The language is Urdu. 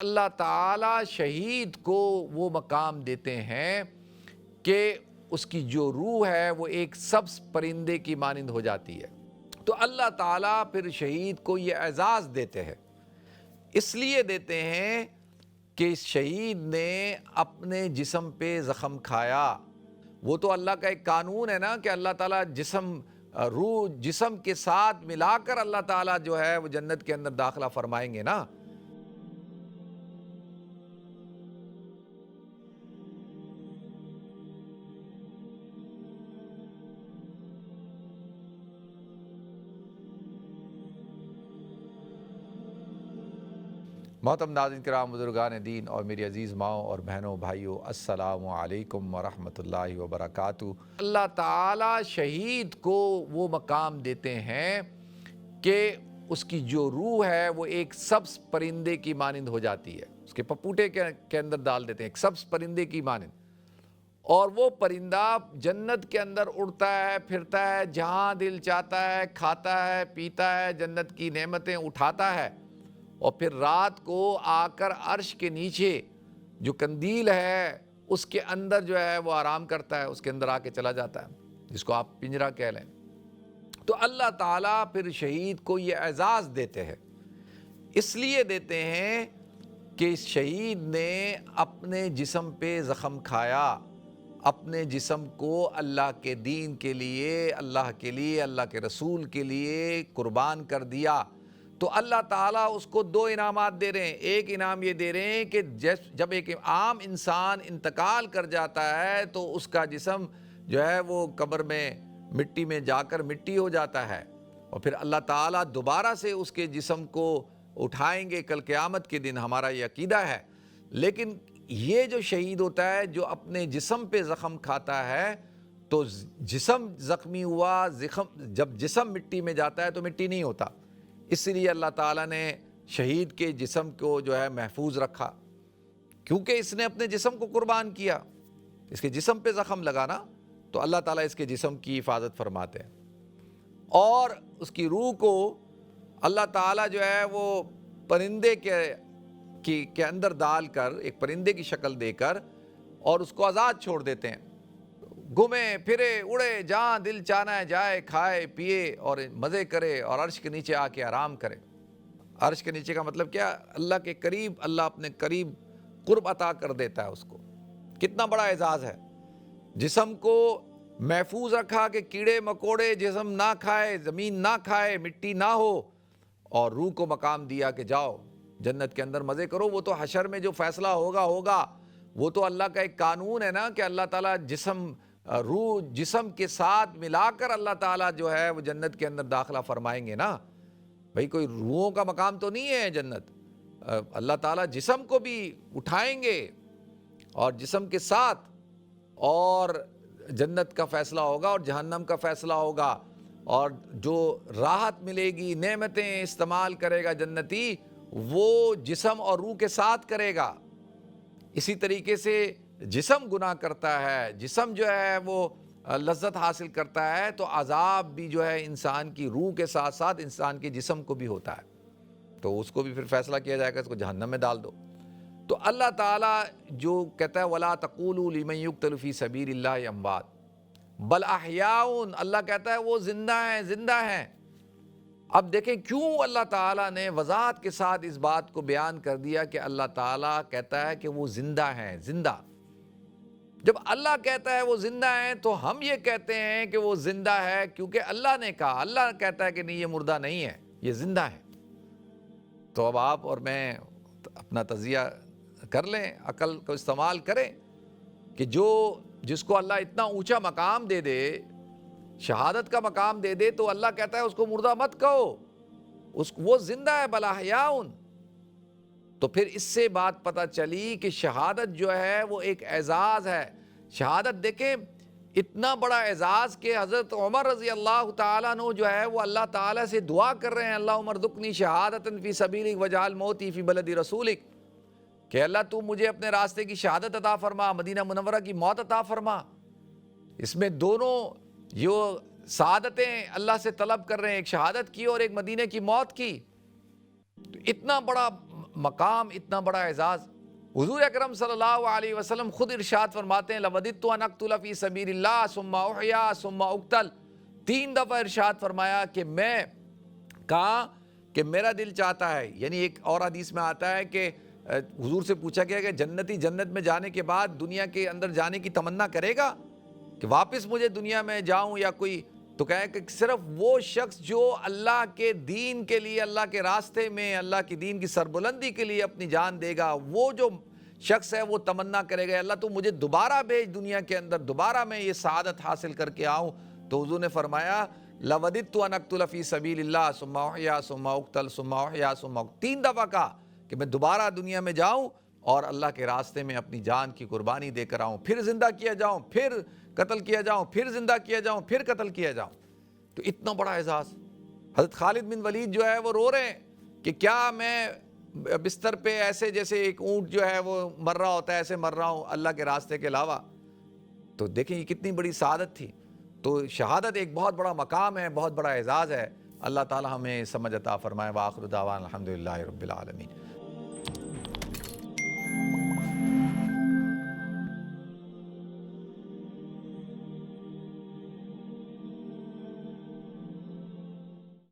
اللہ تعالیٰ شہید کو وہ مقام دیتے ہیں کہ اس کی جو روح ہے وہ ایک سبز پرندے کی مانند ہو جاتی ہے۔ تو اللہ تعالیٰ پھر شہید کو یہ اعزاز دیتے ہیں، اس لیے دیتے ہیں کہ اس شہید نے اپنے جسم پہ زخم کھایا۔ وہ تو اللہ کا ایک قانون ہے نا کہ اللہ تعالیٰ روح جسم کے ساتھ ملا کر اللہ تعالیٰ جو ہے وہ جنت کے اندر داخلہ فرمائیں گے نا۔ محترم ناظرین کرام، بزرگان دین اور میری عزیز ماؤں اور بہنوں بھائیوں، السلام علیکم ورحمۃ اللہ وبرکاتہ۔ اللہ تعالیٰ شہید کو وہ مقام دیتے ہیں کہ اس کی جو روح ہے وہ ایک سبز پرندے کی مانند ہو جاتی ہے، اس کے پپوٹے کے اندر ڈال دیتے ہیں، ایک سبز پرندے کی مانند، اور وہ پرندہ جنت کے اندر اڑتا ہے، پھرتا ہے، جہاں دل چاہتا ہے کھاتا ہے، پیتا ہے، جنت کی نعمتیں اٹھاتا ہے، اور پھر رات کو آ کر عرش کے نیچے جو قندیل ہے اس کے اندر جو ہے وہ آرام کرتا ہے، اس کے اندر آ کے چلا جاتا ہے، جس کو آپ پنجرہ کہہ لیں۔ تو اللہ تعالیٰ پھر شہید کو یہ اعزاز دیتے ہیں، اس لیے دیتے ہیں کہ اس شہید نے اپنے جسم پہ زخم کھایا، اپنے جسم کو اللہ کے دین کے لیے، اللہ کے لیے، اللہ کے رسول کے لیے قربان کر دیا۔ تو اللہ تعالیٰ اس کو دو انعامات دے رہے ہیں۔ ایک انعام یہ دے رہے ہیں کہ جب ایک عام انسان انتقال کر جاتا ہے تو اس کا جسم جو ہے وہ قبر میں مٹی میں جا کر مٹی ہو جاتا ہے، اور پھر اللہ تعالیٰ دوبارہ سے اس کے جسم کو اٹھائیں گے کل قیامت کے دن، ہمارا یہ عقیدہ ہے۔ لیکن یہ جو شہید ہوتا ہے جو اپنے جسم پہ زخم کھاتا ہے، تو جسم زخمی ہوا، جب جسم مٹی میں جاتا ہے تو مٹی نہیں ہوتا، اس لیے اللہ تعالیٰ نے شہید کے جسم کو جو ہے محفوظ رکھا، کیونکہ اس نے اپنے جسم کو قربان کیا۔ اس کے جسم پہ زخم لگانا تو اللہ تعالیٰ اس کے جسم کی حفاظت فرماتے ہیں، اور اس کی روح کو اللہ تعالیٰ جو ہے وہ پرندے کے اندر ڈال کر، ایک پرندے کی شکل دے کر، اور اس کو آزاد چھوڑ دیتے ہیں، گھومے پھرے اڑے، جہاں دل چاہنا ہے جائے، کھائے پیے اور مزے کرے، اور عرش کے نیچے آ کے آرام کرے۔ عرش کے نیچے کا مطلب کیا؟ اللہ کے قریب، اللہ اپنے قریب قرب عطا کر دیتا ہے اس کو۔ کتنا بڑا اعزاز ہے! جسم کو محفوظ رکھا کہ کیڑے مکوڑے جسم نہ کھائے، زمین نہ کھائے، مٹی نہ ہو، اور روح کو مقام دیا کہ جاؤ جنت کے اندر مزے کرو۔ وہ تو حشر میں جو فیصلہ ہوگا، وہ تو اللہ کا ایک قانون ہے نا کہ اللہ تعالیٰ روح جسم کے ساتھ ملا کر اللہ تعالیٰ جو ہے وہ جنت کے اندر داخلہ فرمائیں گے نا۔ بھئی کوئی روحوں کا مقام تو نہیں ہے جنت، اللہ تعالیٰ جسم کو بھی اٹھائیں گے اور جسم کے ساتھ، اور جنت کا فیصلہ ہوگا اور جہنم کا فیصلہ ہوگا، اور جو راحت ملے گی، نعمتیں استعمال کرے گا جنتی، وہ جسم اور روح کے ساتھ کرے گا۔ اسی طریقے سے جسم گناہ کرتا ہے، جسم جو ہے وہ لذت حاصل کرتا ہے، تو عذاب بھی جو ہے انسان کی روح کے ساتھ ساتھ انسان کے جسم کو بھی ہوتا ہے، تو اس کو بھی پھر فیصلہ کیا جائے گا، اس کو جہنم میں ڈال دو۔ تو اللہ تعالیٰ جو کہتا ہے وَلَا تَقُولُوا لِمَن يُقْتَلُ فِي سَبِيلِ اللَّهِ أَمْوَاتٌ بَلْ أَحْيَاءٌ، اللہ کہتا ہے وہ زندہ ہیں۔ اب دیکھیں کیوں اللہ تعالیٰ نے وضاحت کے ساتھ اس بات کو بیان کر دیا کہ اللہ تعالیٰ کہتا ہے کہ وہ زندہ ہیں۔ زندہ، جب اللہ کہتا ہے وہ زندہ ہیں تو ہم یہ کہتے ہیں کہ وہ زندہ ہے کیونکہ اللہ نے کہا۔ اللہ کہتا ہے کہ نہیں، یہ مردہ نہیں ہے، یہ زندہ ہے۔ تو اب آپ اور میں اپنا تجزیہ کر لیں، عقل کو استعمال کریں کہ جس کو اللہ اتنا اونچا مقام دے دے، شہادت کا مقام دے دے، تو اللہ کہتا ہے اس کو مردہ مت کہو، وہ زندہ ہے، بل احیاء۔ تو پھر اس سے بات پتہ چلی کہ شہادت جو ہے وہ ایک اعزاز ہے۔ شہادت دیکھیں اتنا بڑا اعزاز کہ حضرت عمر رضی اللہ تعالیٰ عنہ جو ہے وہ اللہ تعالیٰ سے دعا کر رہے ہیں، اللہم ارزقنی شہادۃ فی سبیلک واجعل موتی فی بلد رسولک، کہ اللہ تو مجھے اپنے راستے کی شہادت عطا فرما، مدینہ منورہ کی موت عطا فرما۔ اس میں دونوں جو سعادتیں اللہ سے طلب کر رہے ہیں، ایک شہادت کی اور ایک مدینہ کی موت کی۔ اتنا بڑا مقام، اتنا بڑا اعزاز. حضور اکرم صلی اللہ علیہ وسلم خود ارشاد فرماتے ہیں لَوَدِدْتُ أَنْ أَقْتُلَ فِي سَبِيلِ اللَّهِ ثُمَّ أُحْيَا ثُمَّ أُقْتَلْ. 3 دفعہ ارشاد فرمایا کہ میں کہا کہ میرا دل چاہتا ہے. یعنی ایک اور حدیث میں آتا ہے کہ حضور سے پوچھا گیا کہ جنتی جنت میں جانے کے بعد دنیا کے اندر جانے کی تمنا کرے گا کہ واپس مجھے دنیا میں جاؤں یا کوئی؟ تو کہے کہ صرف وہ شخص جو اللہ کے دین کے لیے، اللہ کے راستے میں، اللہ کے دین کی سربلندی کے لیے اپنی جان دے گا، وہ جو شخص ہے وہ تمنا کرے گا اللہ تو مجھے دوبارہ بھیج دنیا کے اندر، دوبارہ میں یہ سعادت حاصل کر کے آؤں. تو حضور نے فرمایا لَوَدِدْتُ أَنْ أَقْتُلَ فِي سَبِيلِ اللَّهِ ثُمَّ أُحْيَا ثُمَّ أُقْتَلْ ثُمَّ أُحْيَا ثُمَّ 3 دفعہ کہا کہ میں دوبارہ دنیا میں جاؤں اور اللہ کے راستے میں اپنی جان کی قربانی دے کر آؤں، پھر زندہ کیا جاؤں، پھر قتل کیا جاؤں، پھر زندہ کیا جاؤں، پھر قتل کیا جاؤں. تو اتنا بڑا اعزاز. حضرت خالد بن ولید جو ہے وہ رو رہے ہیں کہ کیا میں بستر پہ ایسے جیسے ایک اونٹ جو ہے وہ مر رہا ہوتا ہے ایسے مر رہا ہوں اللہ کے راستے کے علاوہ. تو دیکھیں یہ کتنی بڑی سعادت تھی. تو شہادت ایک بہت بڑا مقام ہے، بہت بڑا اعزاز ہے. اللہ تعالی ہمیں سمجھ عطا فرمائے. وآخر دعوانا الحمدللہ رب العالمین.